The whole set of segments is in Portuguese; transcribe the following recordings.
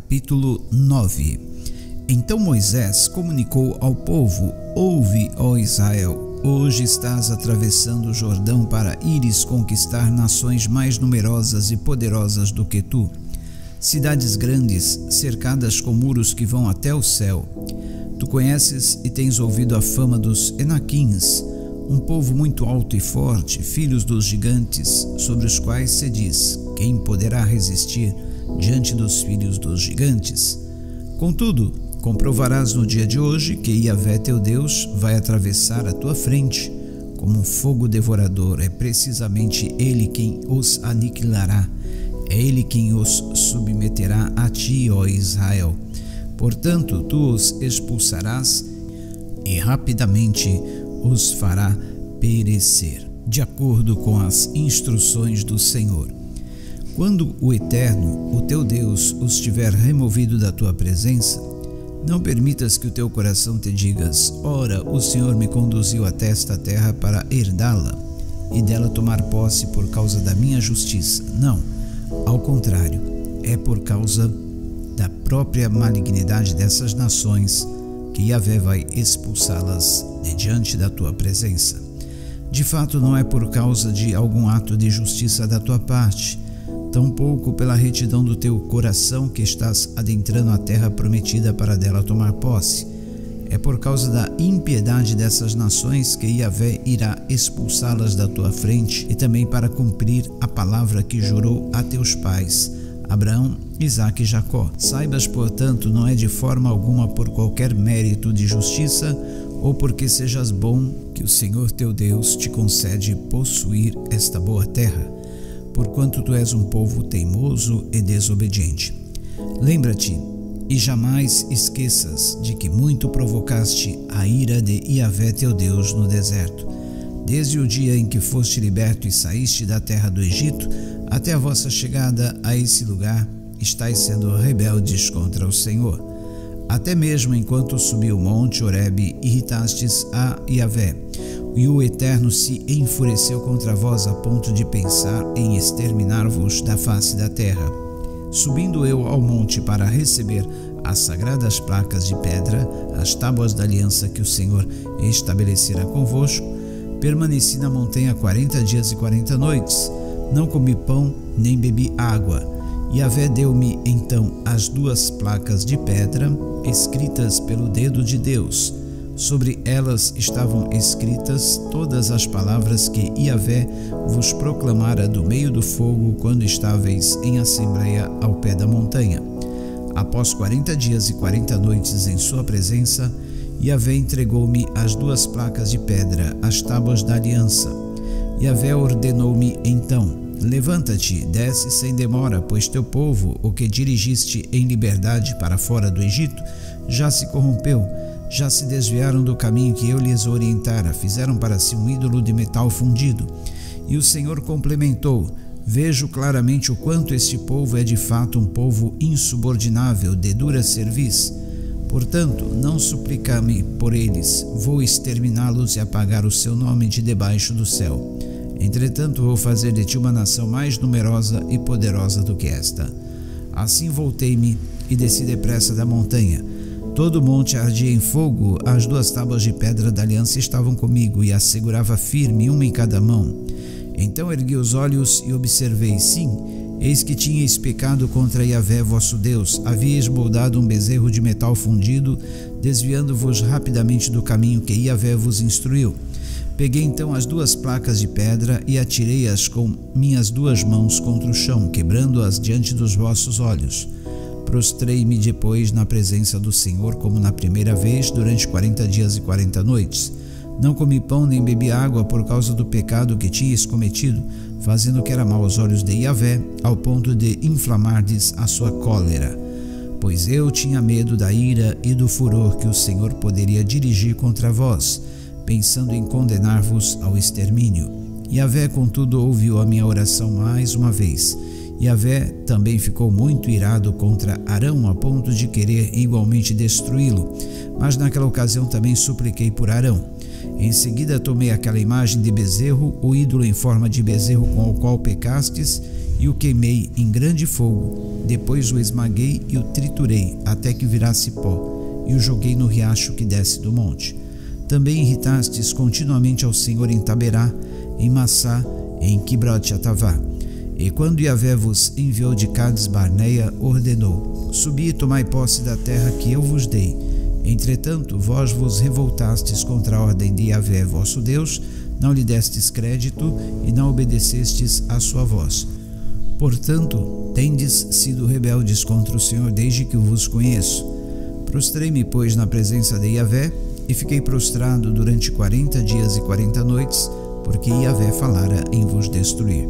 Capítulo 9. Então Moisés comunicou ao povo: Ouve, ó Israel, hoje estás atravessando o Jordão para ires conquistar nações mais numerosas e poderosas do que tu, cidades grandes, cercadas com muros que vão até o céu. Tu conheces e tens ouvido a fama dos Enaquins, um povo muito alto e forte, filhos dos gigantes, sobre os quais se diz: quem poderá resistir diante dos filhos dos gigantes? Contudo, comprovarás no dia de hoje que Yahvé teu Deus vai atravessar a tua frente como um fogo devorador. É precisamente Ele quem os aniquilará. É Ele quem os submeterá a ti, ó Israel. Portanto, tu os expulsarás e rapidamente os fará perecer, de acordo com as instruções do Senhor. Quando o Eterno, o teu Deus, os tiver removido da tua presença, não permitas que o teu coração te digas: ora, o Senhor me conduziu até esta terra para herdá-la e dela tomar posse por causa da minha justiça. Não, ao contrário, é por causa da própria malignidade dessas nações que Yahvé vai expulsá-las de diante da tua presença. De fato, não é por causa de algum ato de justiça da tua parte, tampouco pela retidão do teu coração que estás adentrando a terra prometida para dela tomar posse. É por causa da impiedade dessas nações que Yahvé irá expulsá-las da tua frente, e também para cumprir a palavra que jurou a teus pais, Abraão, Isaque e Jacó. Saibas, portanto, não é de forma alguma por qualquer mérito de justiça ou porque sejas bom que o Senhor teu Deus te concede possuir esta boa terra, porquanto tu és um povo teimoso e desobediente. Lembra-te e jamais esqueças de que muito provocaste a ira de Yahvé teu Deus no deserto. Desde o dia em que foste liberto e saíste da terra do Egito, até a vossa chegada a esse lugar, estáis sendo rebeldes contra o Senhor. Até mesmo enquanto subiu o monte Horebe, irritastes a Yahvé, e o Eterno se enfureceu contra vós a ponto de pensar em exterminar-vos da face da terra. Subindo eu ao monte para receber as sagradas placas de pedra, as tábuas da aliança que o Senhor estabelecera convosco, permaneci na montanha 40 dias e 40 noites, não comi pão nem bebi água. Yahvé deu-me então as 2 placas de pedra, escritas pelo dedo de Deus. Sobre elas estavam escritas todas as palavras que Yahvé vos proclamara do meio do fogo quando estáveis em assembleia ao pé da montanha. Após 40 dias e 40 noites em sua presença, Yahvé entregou-me as 2 placas de pedra, as tábuas da aliança. Yahvé ordenou-me então: levanta-te, desce sem demora, pois teu povo, o que dirigiste em liberdade para fora do Egito, já se corrompeu, já se desviaram do caminho que eu lhes orientara, fizeram para si um ídolo de metal fundido. E o Senhor complementou: vejo claramente o quanto este povo é de fato um povo insubordinável, de dura cerviz. Portanto, não suplica-me por eles, vou exterminá-los e apagar o seu nome de debaixo do céu. Entretanto, vou fazer de ti uma nação mais numerosa e poderosa do que esta. Assim voltei-me e desci depressa da montanha. Todo o monte ardia em fogo, as 2 tábuas de pedra da aliança estavam comigo e as segurava firme, uma em cada mão. Então ergui os olhos e observei, sim, eis que tinhais pecado contra Yahvé vosso Deus, havíeis moldado um bezerro de metal fundido, desviando-vos rapidamente do caminho que Yahvé vos instruiu. Peguei então as 2 placas de pedra e atirei-as com minhas 2 mãos contra o chão, quebrando-as diante dos vossos olhos. Prostrei-me depois na presença do Senhor como na primeira vez, durante 40 dias e 40 noites. Não comi pão nem bebi água por causa do pecado que tinhas cometido, fazendo o que era mal aos olhos de Yahvé, ao ponto de inflamardes a sua cólera. Pois eu tinha medo da ira e do furor que o Senhor poderia dirigir contra vós, pensando em condenar-vos ao extermínio. Yahvé, contudo, ouviu a minha oração mais uma vez. Yahvé também ficou muito irado contra Arão, a ponto de querer igualmente destruí-lo, mas naquela ocasião também supliquei por Arão. Em seguida tomei aquela imagem de bezerro, o ídolo em forma de bezerro com o qual pecastes, e o queimei em grande fogo. Depois o esmaguei e o triturei, até que virasse pó, e o joguei no riacho que desce do monte. Também irritastes continuamente ao Senhor em Taberá, em Massá, em Quibrote-Atavá. E quando Yahvé vos enviou de Cades Barneia, ordenou: subi e tomai posse da terra que eu vos dei. Entretanto, vós vos revoltastes contra a ordem de Yahvé vosso Deus, não lhe destes crédito e não obedecestes à sua voz. Portanto, tendes sido rebeldes contra o Senhor desde que vos conheço. Prostrei-me, pois, na presença de Yahvé, e fiquei prostrado durante 40 dias e 40 noites, porque Yahvé falara em vos destruir.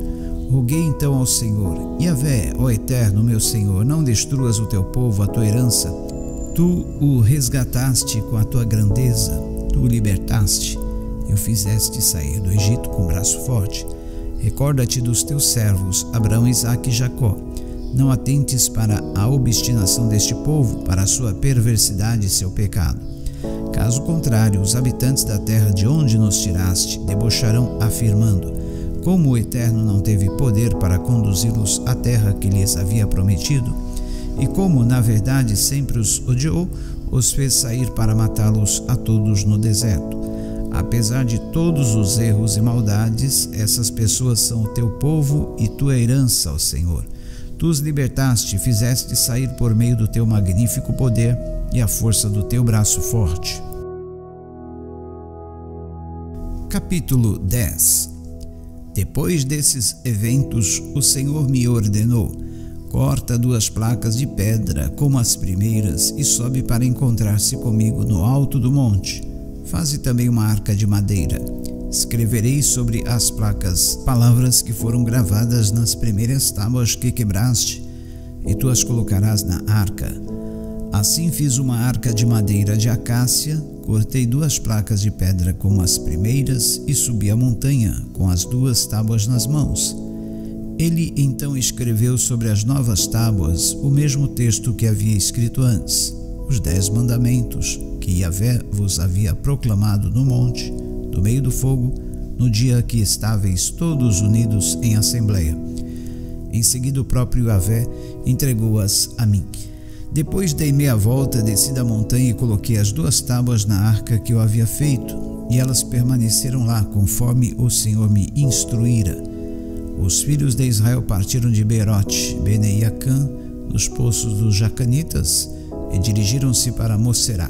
Roguei então ao Senhor: Yahvé, ó Eterno, meu Senhor, não destruas o teu povo, a tua herança. Tu o resgataste com a tua grandeza, tu o libertaste e o fizeste sair do Egito com braço forte. Recorda-te dos teus servos, Abraão, Isaque e Jacó. Não atentes para a obstinação deste povo, para a sua perversidade e seu pecado. Caso contrário, os habitantes da terra de onde nos tiraste debocharão, afirmando: como o Eterno não teve poder para conduzi-los à terra que lhes havia prometido, e como, na verdade, sempre os odiou, os fez sair para matá-los a todos no deserto. Apesar de todos os erros e maldades, essas pessoas são o teu povo e tua herança, ó Senhor. Tu os libertaste e fizeste sair por meio do teu magnífico poder e a força do teu braço forte. Capítulo 10. Depois desses eventos, o Senhor me ordenou: corta 2 placas de pedra como as primeiras e sobe para encontrar-se comigo no alto do monte. Faze também uma arca de madeira. Escreverei sobre as placas palavras que foram gravadas nas primeiras tábuas que quebraste, e tu as colocarás na arca. Assim fiz uma arca de madeira de acácia, cortei 2 placas de pedra como as primeiras e subi a montanha com as 2 tábuas nas mãos. Ele então escreveu sobre as novas tábuas o mesmo texto que havia escrito antes, os 10 mandamentos que Yahvé vos havia proclamado no monte, no meio do fogo, no dia que estáveis todos unidos em assembleia. Em seguida o próprio Yahvé entregou-as a mim. Depois dei meia volta, desci da montanha e coloquei as 2 tábuas na arca que eu havia feito, e elas permaneceram lá conforme o Senhor me instruíra. Os filhos de Israel partiram de Beerote, Bene-Iacã, dos poços dos Jacanitas, e dirigiram-se para Moserá.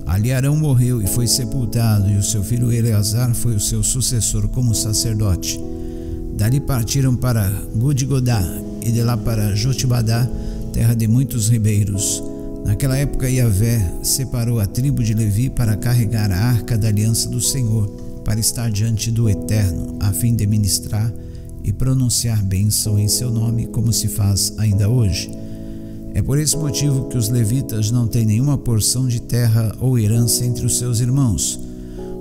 Ali Arão morreu e foi sepultado, e o seu filho Eleazar foi o seu sucessor como sacerdote. Dali partiram para Gudgodá, e de lá para Jotibadá, terra de muitos ribeiros. Naquela época Yahvé separou a tribo de Levi para carregar a arca da aliança do Senhor, para estar diante do Eterno, a fim de ministrar e pronunciar bênção em seu nome, como se faz ainda hoje. É por esse motivo que os levitas não têm nenhuma porção de terra ou herança entre os seus irmãos.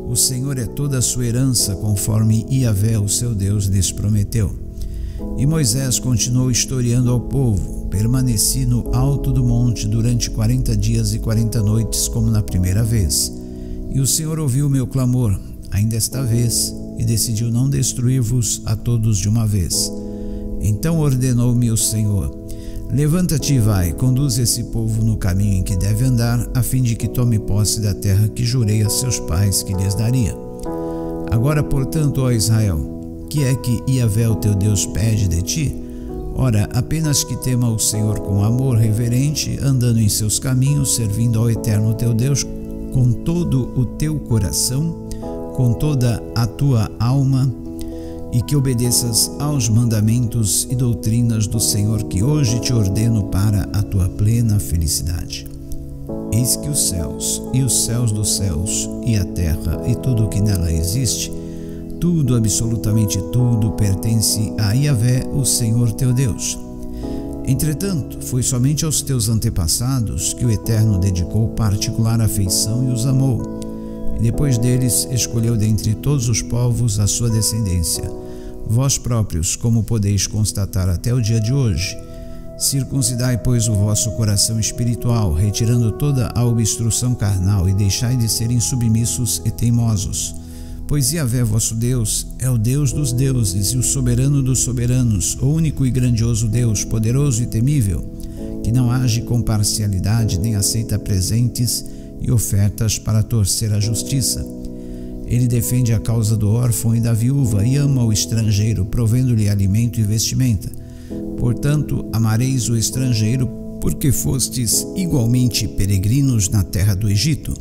O Senhor é toda a sua herança, conforme Yahvé, o seu Deus, lhes prometeu. E Moisés continuou historiando ao povo: permaneci no alto do monte durante 40 dias e 40 noites, como na primeira vez. E o Senhor ouviu o meu clamor, ainda esta vez, e decidiu não destruir-vos a todos de uma vez. Então ordenou-me o Senhor: levanta-te e vai, conduz esse povo no caminho em que deve andar, a fim de que tome posse da terra que jurei a seus pais que lhes daria. Agora, portanto, ó Israel, que é que Yahvé, o teu Deus, pede de ti? Ora, apenas que tema o Senhor com amor reverente, andando em seus caminhos, servindo ao Eterno teu Deus com todo o teu coração, com toda a tua alma, e que obedeças aos mandamentos e doutrinas do Senhor que hoje te ordeno para a tua plena felicidade. Eis que os céus e os céus dos céus e a terra e tudo o que nela existe, tudo, absolutamente tudo, pertence a Yahvé, o Senhor teu Deus. Entretanto, foi somente aos teus antepassados que o Eterno dedicou particular afeição e os amou, e depois deles escolheu dentre todos os povos a sua descendência, vós próprios, como podeis constatar até o dia de hoje. Circuncidai, pois, o vosso coração espiritual, retirando toda a obstrução carnal, e deixai de serem submissos e teimosos. Pois Yahvé vosso Deus é o Deus dos deuses e o soberano dos soberanos, o único e grandioso Deus, poderoso e temível, que não age com parcialidade nem aceita presentes e ofertas para torcer a justiça. Ele defende a causa do órfão e da viúva e ama o estrangeiro, provendo-lhe alimento e vestimenta. Portanto, amareis o estrangeiro, porque fostes igualmente peregrinos na terra do Egito.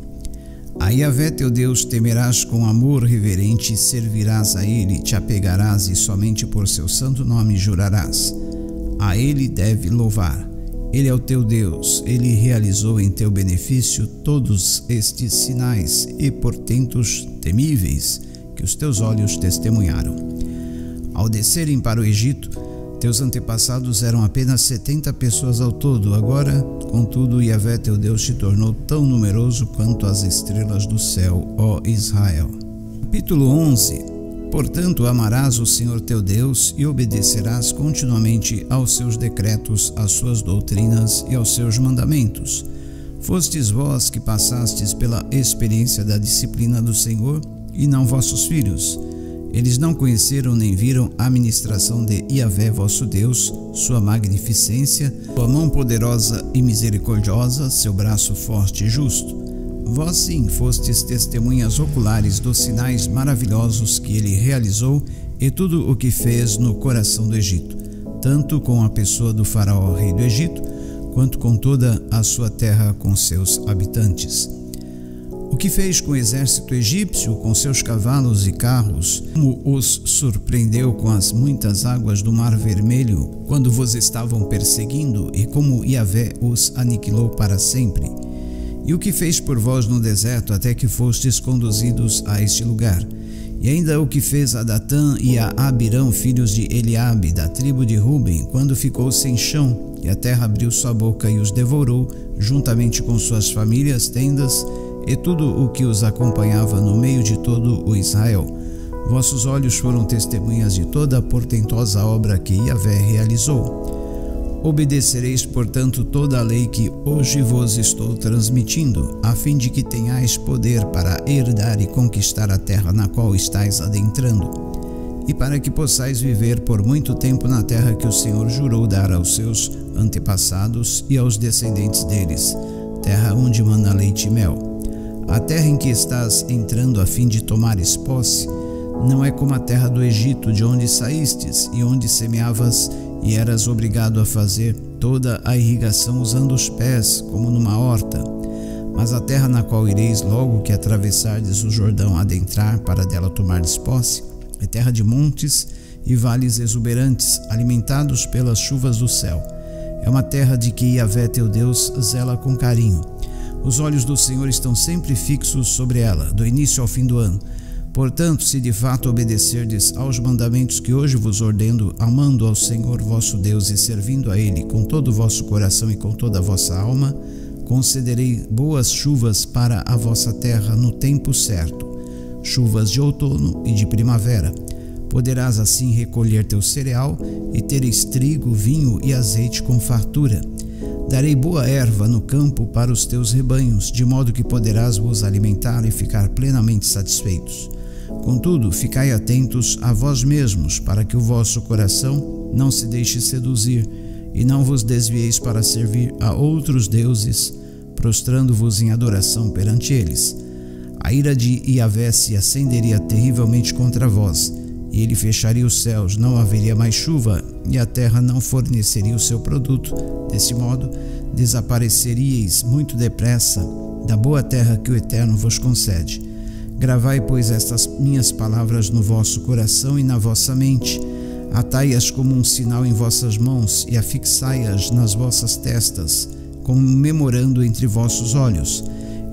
A Yahvé teu Deus temerás com amor reverente, servirás a ele, te apegarás e somente por seu santo nome jurarás. A ele deve louvar. Ele é o teu Deus, ele realizou em teu benefício todos estes sinais e portentos temíveis que os teus olhos testemunharam. Ao descerem para o Egito, teus antepassados eram apenas 70 pessoas ao todo. Agora, contudo, Yahvé teu Deus te tornou tão numeroso quanto as estrelas do céu, ó Israel. Capítulo 11. Portanto, amarás o Senhor teu Deus e obedecerás continuamente aos seus decretos, às suas doutrinas e aos seus mandamentos. Fostes vós que passastes pela experiência da disciplina do Senhor, e não vossos filhos. Eles não conheceram nem viram a ministração de Yahvé vosso Deus, sua magnificência, sua mão poderosa e misericordiosa, seu braço forte e justo. Vós sim fostes testemunhas oculares dos sinais maravilhosos que ele realizou e tudo o que fez no coração do Egito, tanto com a pessoa do faraó rei do Egito, quanto com toda a sua terra com seus habitantes. O que fez com o exército egípcio, com seus cavalos e carros, como os surpreendeu com as muitas águas do Mar Vermelho, quando vos estavam perseguindo, e como Yahvé os aniquilou para sempre. E o que fez por vós no deserto, até que fostes conduzidos a este lugar. E ainda o que fez a Datã e a Abirão, filhos de Eliabe, da tribo de Ruben, quando ficou sem chão, e a terra abriu sua boca e os devorou, juntamente com suas famílias, tendas, e tudo o que os acompanhava no meio de todo o Israel. Vossos olhos foram testemunhas de toda a portentosa obra que Yahvé realizou. Obedecereis, portanto, toda a lei que hoje vos estou transmitindo, a fim de que tenhais poder para herdar e conquistar a terra na qual estáis adentrando, e para que possais viver por muito tempo na terra que o Senhor jurou dar aos seus antepassados e aos descendentes deles, terra onde mana leite e mel. A terra em que estás entrando a fim de tomares posse não é como a terra do Egito, de onde saístes e onde semeavas e eras obrigado a fazer toda a irrigação usando os pés, como numa horta. Mas a terra na qual ireis logo que atravessardes o Jordão adentrar para dela tomardes posse, é terra de montes e vales exuberantes, alimentados pelas chuvas do céu. É uma terra de que Yahvé teu Deus zela com carinho. Os olhos do Senhor estão sempre fixos sobre ela, do início ao fim do ano. Portanto, se de fato obedecerdes aos mandamentos que hoje vos ordeno, amando ao Senhor vosso Deus e servindo a Ele com todo o vosso coração e com toda a vossa alma, concederei boas chuvas para a vossa terra no tempo certo, chuvas de outono e de primavera. Poderás assim recolher teu cereal e tereis trigo, vinho e azeite com fartura. Darei boa erva no campo para os teus rebanhos, de modo que poderás vos alimentar e ficar plenamente satisfeitos. Contudo, ficai atentos a vós mesmos, para que o vosso coração não se deixe seduzir, e não vos desvieis para servir a outros deuses, prostrando-vos em adoração perante eles. A ira de Yahvé se acenderia terrivelmente contra vós, e ele fecharia os céus, não haveria mais chuva, e a terra não forneceria o seu produto. Desse modo, desapareceríeis muito depressa da boa terra que o Eterno vos concede. Gravai, pois, estas minhas palavras no vosso coração e na vossa mente. Atai-as como um sinal em vossas mãos e afixai-as nas vossas testas, como memorando entre vossos olhos.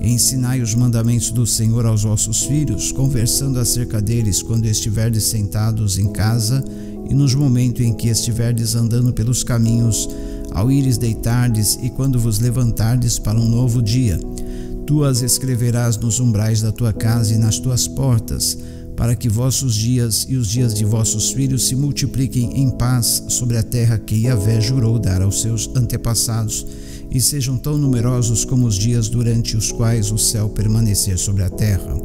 Ensinai os mandamentos do Senhor aos vossos filhos, conversando acerca deles quando estiverdes sentados em casa e nos momentos em que estiverdes andando pelos caminhos, ao ires deitardes e quando vos levantardes para um novo dia. Tu as escreverás nos umbrais da tua casa e nas tuas portas, para que vossos dias e os dias de vossos filhos se multipliquem em paz sobre a terra que Yahvé jurou dar aos seus antepassados, e sejam tão numerosos como os dias durante os quais o céu permanecer sobre a terra.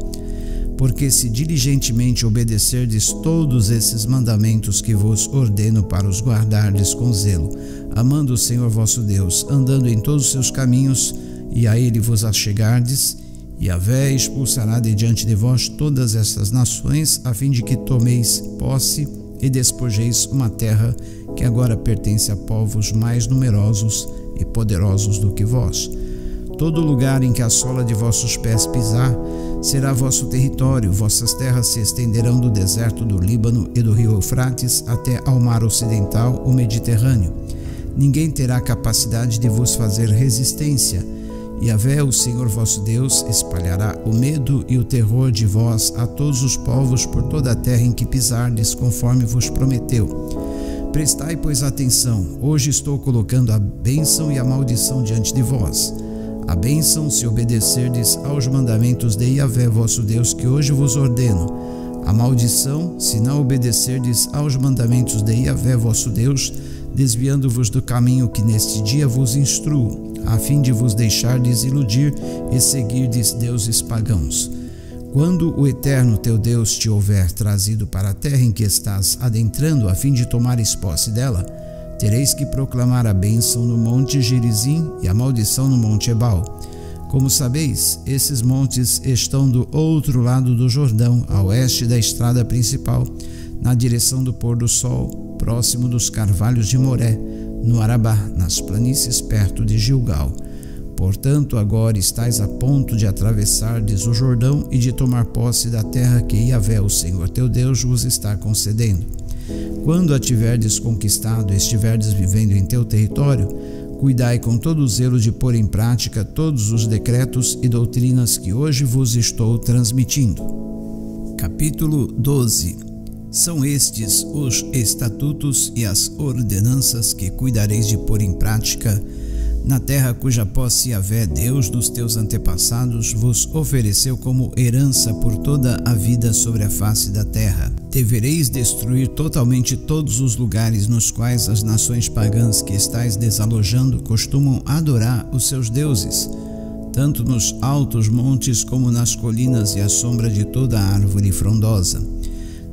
porque se diligentemente obedecerdes todos esses mandamentos que vos ordeno para os guardardes com zelo, amando o Senhor vosso Deus, andando em todos os seus caminhos, e a ele vos achegardes, Yahvé expulsará de diante de vós todas essas nações, a fim de que tomeis posse e despojeis uma terra que agora pertence a povos mais numerosos e poderosos do que vós. Todo lugar em que a sola de vossos pés pisar será vosso território. Vossas terras se estenderão do deserto do Líbano e do rio Eufrates até ao mar ocidental, o Mediterrâneo. Ninguém terá capacidade de vos fazer resistência. Yahvé, o Senhor vosso Deus, espalhará o medo e o terror de vós a todos os povos por toda a terra em que pisardes, conforme vos prometeu. Prestai, pois, atenção. Hoje estou colocando a bênção e a maldição diante de vós. A bênção, se obedecerdes aos mandamentos de Yahvé vosso Deus, que hoje vos ordeno. A maldição, se não obedecerdes aos mandamentos de Yahvé vosso Deus, desviando-vos do caminho que neste dia vos instruo, a fim de vos deixardes iludir e seguirdes deuses pagãos. Quando o Eterno teu Deus te houver trazido para a terra em que estás adentrando, a fim de tomares posse dela, tereis que proclamar a bênção no monte Gerizim e a maldição no monte Ebal. Como sabeis, esses montes estão do outro lado do Jordão, a oeste da estrada principal, na direção do pôr do sol, próximo dos carvalhos de Moré, no Arabá, nas planícies perto de Gilgal. Portanto, agora estais a ponto de atravessardes o Jordão e de tomar posse da terra que Yahvé, o Senhor teu Deus, vos está concedendo. Quando a tiverdes conquistado e estiverdes vivendo em teu território, cuidai com todo o zelo de pôr em prática todos os decretos e doutrinas que hoje vos estou transmitindo. Capítulo 12. São estes os estatutos e as ordenanças que cuidareis de pôr em prática na terra cuja posse Yahvé, Deus dos teus antepassados, vos ofereceu como herança por toda a vida sobre a face da terra. Devereis destruir totalmente todos os lugares nos quais as nações pagãs que estáis desalojando costumam adorar os seus deuses, tanto nos altos montes como nas colinas e à sombra de toda árvore frondosa.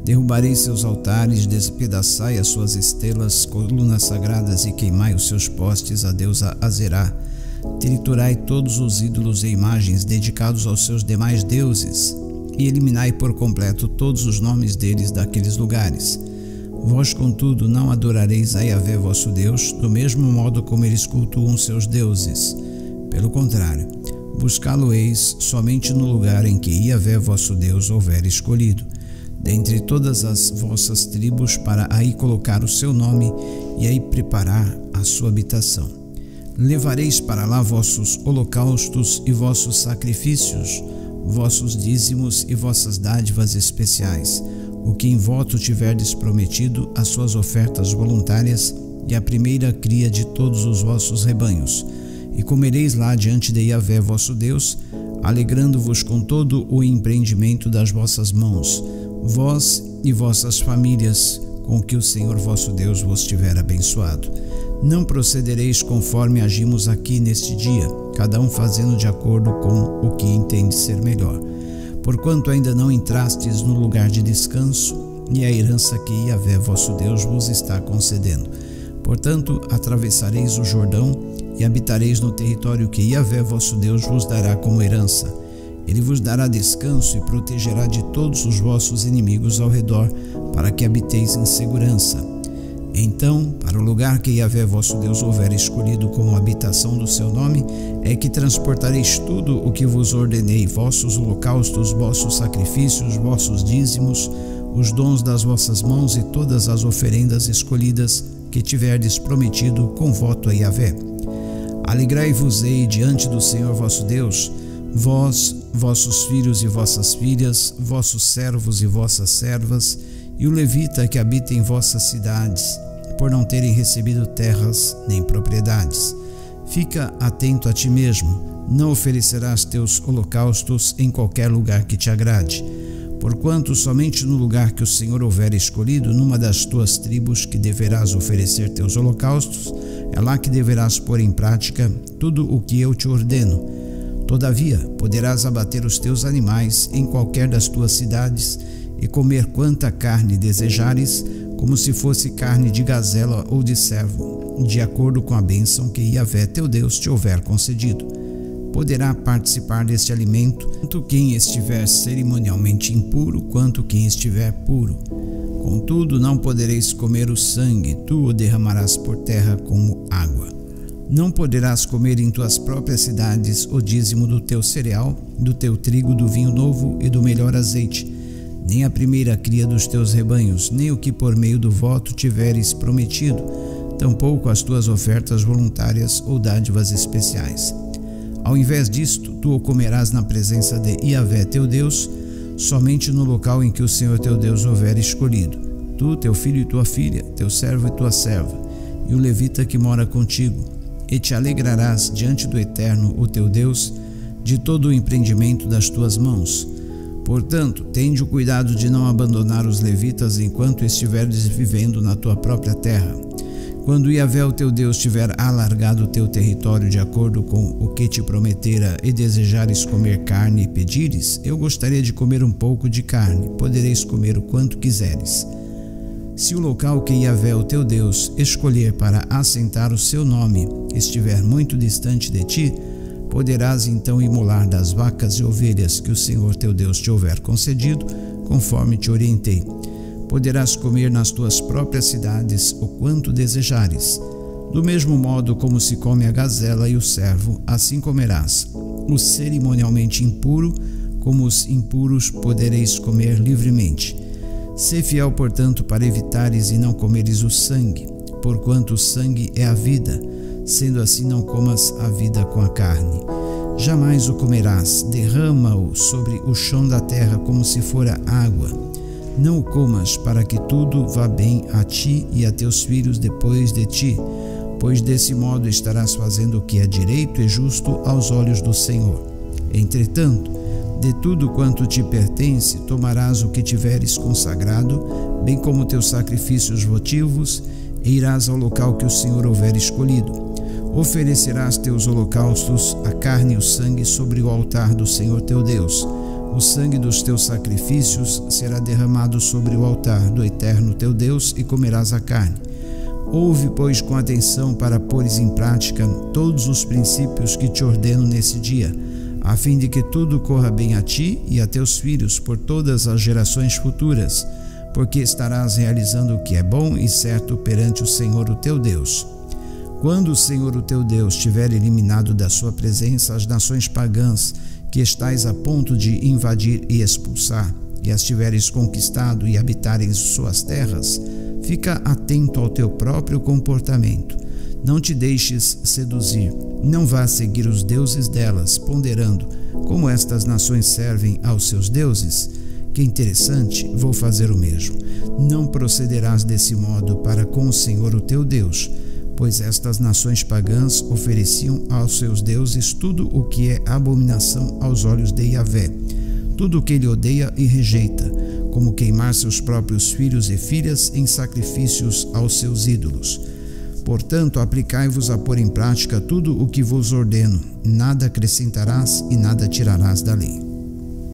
Derrubareis seus altares, despedaçai as suas estelas, colunas sagradas e queimai os seus postes a deusa Azerá. Triturai todos os ídolos e imagens dedicados aos seus demais deuses e eliminai por completo todos os nomes deles daqueles lugares. Vós, contudo, não adorareis a Yahvé vosso Deus do mesmo modo como eles cultuam seus deuses. Pelo contrário, buscá-lo-eis somente no lugar em que Yahvé vosso Deus houver escolhido, dentre todas as vossas tribos, para aí colocar o seu nome e aí preparar a sua habitação. Levareis para lá vossos holocaustos e vossos sacrifícios, vossos dízimos e vossas dádivas especiais, o que em voto tiverdes prometido, as suas ofertas voluntárias e a primeira cria de todos os vossos rebanhos, e comereis lá diante de Yahvé vosso Deus, alegrando-vos com todo o empreendimento das vossas mãos, vós e vossas famílias, com que o Senhor vosso Deus vos tiver abençoado. Não procedereis conforme agimos aqui neste dia, cada um fazendo de acordo com o que entende ser melhor, porquanto ainda não entrastes no lugar de descanso e a herança que Yahvé vosso Deus vos está concedendo. Portanto, atravessareis o Jordão e habitareis no território que Yahvé vosso Deus vos dará como herança. Ele vos dará descanso e protegerá de todos os vossos inimigos ao redor, para que habiteis em segurança. Então, para o lugar que Yahvé vosso Deus houver escolhido como habitação do seu nome, é que transportareis tudo o que vos ordenei, vossos holocaustos, vossos sacrifícios, vossos dízimos, os dons das vossas mãos e todas as oferendas escolhidas que tiverdes prometido com voto a Yahvé. Alegrai-vos-ei diante do Senhor vosso Deus, vós, vossos filhos e vossas filhas, vossos servos e vossas servas, e o levita que habita em vossas cidades, por não terem recebido terras nem propriedades. Fica atento a ti mesmo, não oferecerás teus holocaustos em qualquer lugar que te agrade, porquanto somente no lugar que o Senhor houver escolhido, numa das tuas tribos que deverás oferecer teus holocaustos, é lá que deverás pôr em prática tudo o que eu te ordeno. Todavia, poderás abater os teus animais em qualquer das tuas cidades e comer quanta carne desejares, como se fosse carne de gazela ou de servo, de acordo com a bênção que Yahvé teu Deus te houver concedido. Poderá participar deste alimento tanto quem estiver cerimonialmente impuro quanto quem estiver puro. Contudo, não podereis comer o sangue, tu o derramarás por terra como água. Não poderás comer em tuas próprias cidades o dízimo do teu cereal, do teu trigo, do vinho novo e do melhor azeite, nem a primeira cria dos teus rebanhos, nem o que por meio do voto tiveres prometido, tampouco as tuas ofertas voluntárias ou dádivas especiais. Ao invés disto, tu o comerás na presença de Yahvé teu Deus, somente no local em que o Senhor teu Deus houver escolhido, tu, teu filho e tua filha, teu servo e tua serva, e o levita que mora contigo, e te alegrarás diante do Eterno, o teu Deus, de todo o empreendimento das tuas mãos. Portanto, tende o cuidado de não abandonar os levitas enquanto estiveres vivendo na tua própria terra. Quando Yahvé, o teu Deus, tiver alargado o teu território de acordo com o que te prometera e desejares comer carne e pedires, eu gostaria de comer um pouco de carne, podereis comer o quanto quiseres. Se o local que Yahvé, o teu Deus, escolher para assentar o seu nome estiver muito distante de ti, poderás então imolar das vacas e ovelhas que o Senhor teu Deus te houver concedido, conforme te orientei. Poderás comer nas tuas próprias cidades o quanto desejares. Do mesmo modo como se come a gazela e o servo, assim comerás. O cerimonialmente impuro, como os impuros, podereis comer livremente. Sê fiel, portanto, para evitares e não comeres o sangue, porquanto o sangue é a vida, sendo assim não comas a vida com a carne. Jamais o comerás, derrama-o sobre o chão da terra como se fora água. Não o comas, para que tudo vá bem a ti e a teus filhos depois de ti, pois desse modo estarás fazendo o que é direito e justo aos olhos do Senhor. Entretanto, de tudo quanto te pertence, tomarás o que tiveres consagrado, bem como teus sacrifícios votivos, e irás ao local que o Senhor houver escolhido. Oferecerás teus holocaustos, a carne e o sangue sobre o altar do Senhor teu Deus. O sangue dos teus sacrifícios será derramado sobre o altar do Eterno teu Deus, e comerás a carne. Ouve, pois, com atenção para pôres em prática todos os princípios que te ordeno nesse dia, a fim de que tudo corra bem a ti e a teus filhos por todas as gerações futuras, porque estarás realizando o que é bom e certo perante o Senhor o teu Deus. Quando o Senhor o teu Deus tiver eliminado da sua presença as nações pagãs que estais a ponto de invadir e expulsar, e as tiveres conquistado e habitares suas terras, fica atento ao teu próprio comportamento. Não te deixes seduzir, não vás seguir os deuses delas, ponderando como estas nações servem aos seus deuses. Que interessante, vou fazer o mesmo. Não procederás desse modo para com o Senhor o teu Deus, pois estas nações pagãs ofereciam aos seus deuses tudo o que é abominação aos olhos de Yahvé, tudo o que ele odeia e rejeita, como queimar seus próprios filhos e filhas em sacrifícios aos seus ídolos. Portanto, aplicai-vos a pôr em prática tudo o que vos ordeno, nada acrescentarás e nada tirarás da lei.